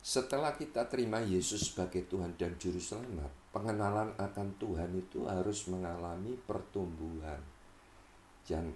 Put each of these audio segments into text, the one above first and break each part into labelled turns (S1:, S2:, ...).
S1: Setelah kita terima Yesus sebagai Tuhan dan Juru Selamat, pengenalan akan Tuhan itu harus mengalami pertumbuhan. Dan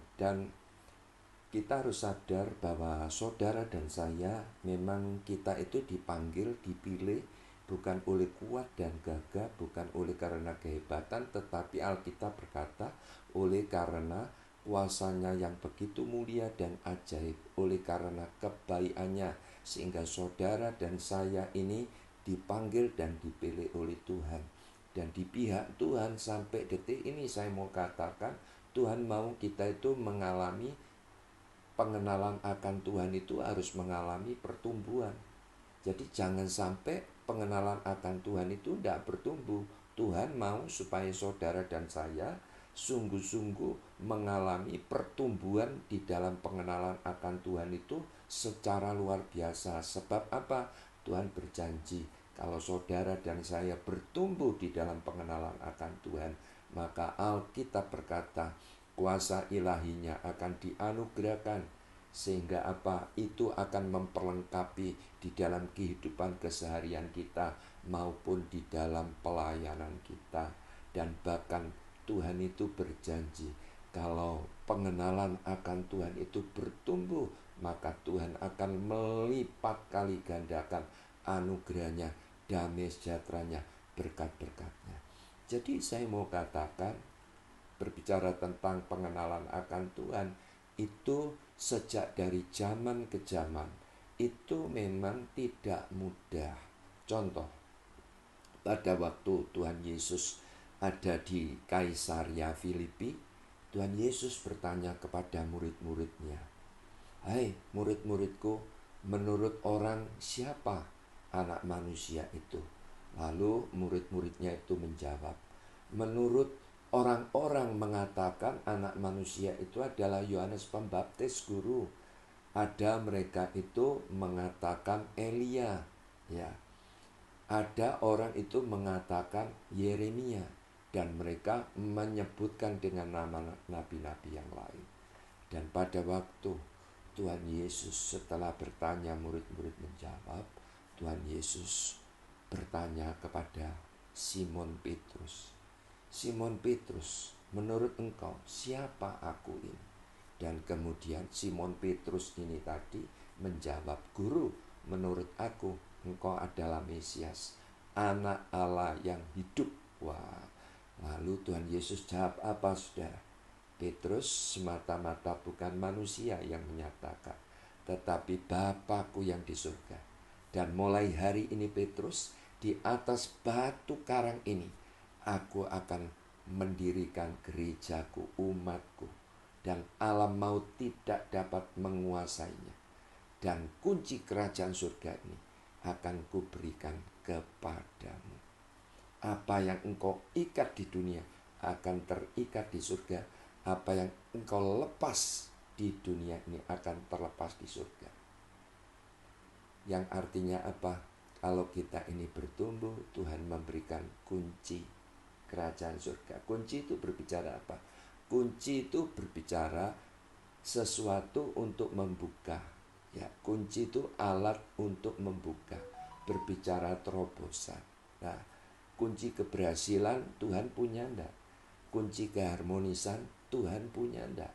S1: kita harus sadar bahwa saudara dan saya memang kita itu dipanggil, dipilih bukan oleh kuat dan gagah, bukan oleh karena kehebatan, tetapi Alkitab berkata oleh karena kuasanya yang begitu mulia dan ajaib, oleh karena kebaikannya, sehingga saudara dan saya ini dipanggil dan dipilih oleh Tuhan. Dan di pihak Tuhan sampai detik ini saya mau katakan, Tuhan mau kita itu mengalami pengenalan akan Tuhan, itu harus mengalami pertumbuhan. Jadi jangan sampai pengenalan akan Tuhan itu tidak bertumbuh. Tuhan mau supaya saudara dan saya sungguh-sungguh mengalami pertumbuhan di dalam pengenalan akan Tuhan itu secara luar biasa. Sebab apa? Tuhan berjanji kalau saudara dan saya bertumbuh di dalam pengenalan akan Tuhan, maka Alkitab berkata kuasa ilahinya akan dianugerahkan, sehingga apa? Itu akan memperlengkapi di dalam kehidupan keseharian kita maupun di dalam pelayanan kita. Dan bahkan Tuhan itu berjanji kalau pengenalan akan Tuhan itu bertumbuh, maka Tuhan akan melipat kali gandakan anugerahnya, damai sejahteranya, berkat-berkatnya. Jadi saya mau katakan, berbicara tentang pengenalan akan Tuhan itu sejak dari zaman ke zaman itu memang tidak mudah. Contoh, pada waktu Tuhan Yesus ada di Kaisaria Filipi, Tuhan Yesus bertanya kepada murid-muridnya, "Hai murid-muridku, menurut orang siapa anak manusia itu?" Lalu murid-muridnya itu menjawab, "Menurut orang-orang mengatakan anak manusia itu adalah Yohanes Pembaptis, guru. Ada mereka itu mengatakan Elia, ya. Ada orang itu mengatakan Yeremia, dan mereka menyebutkan dengan nama nabi-nabi yang lain." Dan pada waktu Tuhan Yesus setelah bertanya, murid-murid menjawab, Tuhan Yesus bertanya kepada Simon Petrus, "Simon Petrus, menurut engkau siapa aku ini?" Dan kemudian Simon Petrus ini tadi menjawab, "Guru, menurut aku engkau adalah Mesias, anak Allah yang hidup." Wah, lalu Tuhan Yesus jawab apa, saudara? Petrus, semata-mata bukan manusia yang menyatakan, tetapi Bapakku yang di surga. Dan mulai hari ini Petrus, di atas batu karang ini aku akan mendirikan gerejaku, umatku, dan alam maut tidak dapat menguasainya. Dan kunci kerajaan surga ini akan kuberikan kepadamu. Apa yang engkau ikat di dunia akan terikat di surga. Apa yang engkau lepas di dunia ini akan terlepas di surga. Yang artinya apa? Kalau kita ini bertumbuh, Tuhan memberikan kunci kerajaan surga. Kunci itu berbicara apa? Kunci itu berbicara sesuatu untuk membuka. Ya, kunci itu alat untuk membuka. Berbicara terobosan. Nah, kunci keberhasilan Tuhan punya enggak? Kunci keharmonisan Tuhan punya enggak?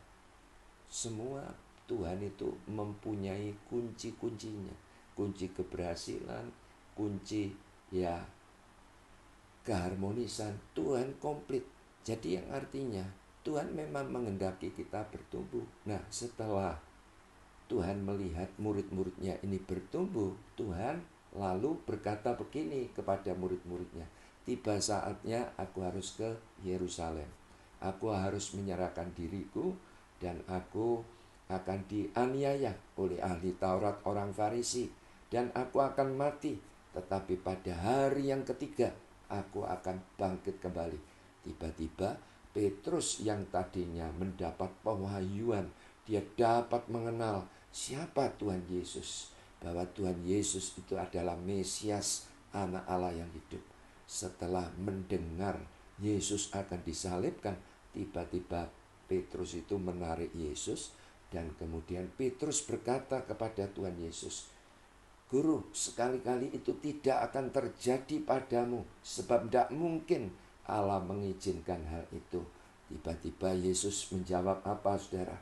S1: Semua Tuhan itu mempunyai kunci-kuncinya. Kunci keberhasilan, kunci ya keharmonisan, Tuhan komplit. Jadi yang artinya Tuhan memang menghendaki kita bertumbuh. Nah, setelah Tuhan melihat murid-muridnya ini bertumbuh, Tuhan lalu berkata begini kepada murid-muridnya, "Tiba saatnya aku harus ke Yerusalem. Aku harus menyerahkan diriku dan aku akan dianiaya oleh ahli Taurat orang Farisi, dan aku akan mati. Tetapi pada hari yang ketiga aku akan bangkit kembali." Tiba-tiba Petrus yang tadinya mendapat pewahyuan, dia dapat mengenal siapa Tuhan Yesus, bahwa Tuhan Yesus itu adalah Mesias, anak Allah yang hidup. Setelah mendengar Yesus akan disalibkan, tiba-tiba Petrus itu menarik Yesus, dan kemudian Petrus berkata kepada Tuhan Yesus, Guru, sekali-kali itu tidak akan terjadi padamu, sebab tidak mungkin Allah mengizinkan hal itu. Tiba-tiba Yesus menjawab apa, saudara?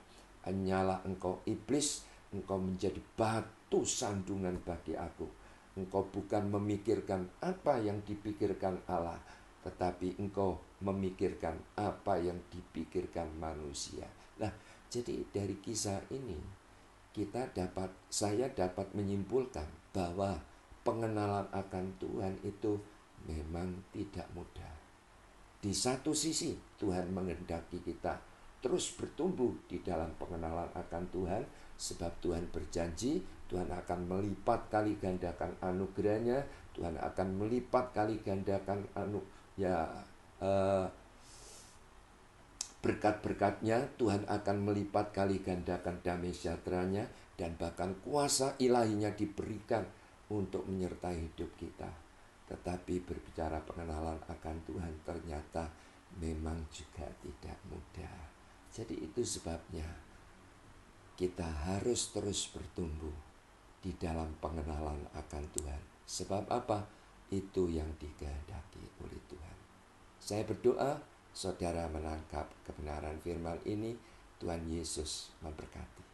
S1: Hanyalah engkau iblis, engkau menjadi batu sandungan bagi aku. Engkau bukan memikirkan apa yang dipikirkan Allah, tetapi engkau memikirkan apa yang dipikirkan manusia. Nah, jadi dari kisah ini saya dapat menyimpulkan bahwa pengenalan akan Tuhan itu memang tidak mudah. Di satu sisi Tuhan menghendaki kita terus bertumbuh di dalam pengenalan akan Tuhan, sebab Tuhan berjanji Tuhan akan melipat kali gandakan anugerahnya, Tuhan akan melipat kali gandakan berkat-berkatnya, Tuhan akan melipat kali gandakan damai sejahteranya, dan bahkan kuasa ilahinya diberikan untuk menyertai hidup kita. Tetapi berbicara pengenalan akan Tuhan ternyata memang juga tidak mudah. Jadi itu sebabnya kita harus terus bertumbuh di dalam pengenalan akan Tuhan. Sebab apa? Itu yang dikehendaki oleh Tuhan. Saya berdoa saudara menangkap kebenaran firman ini. Tuhan Yesus memberkati.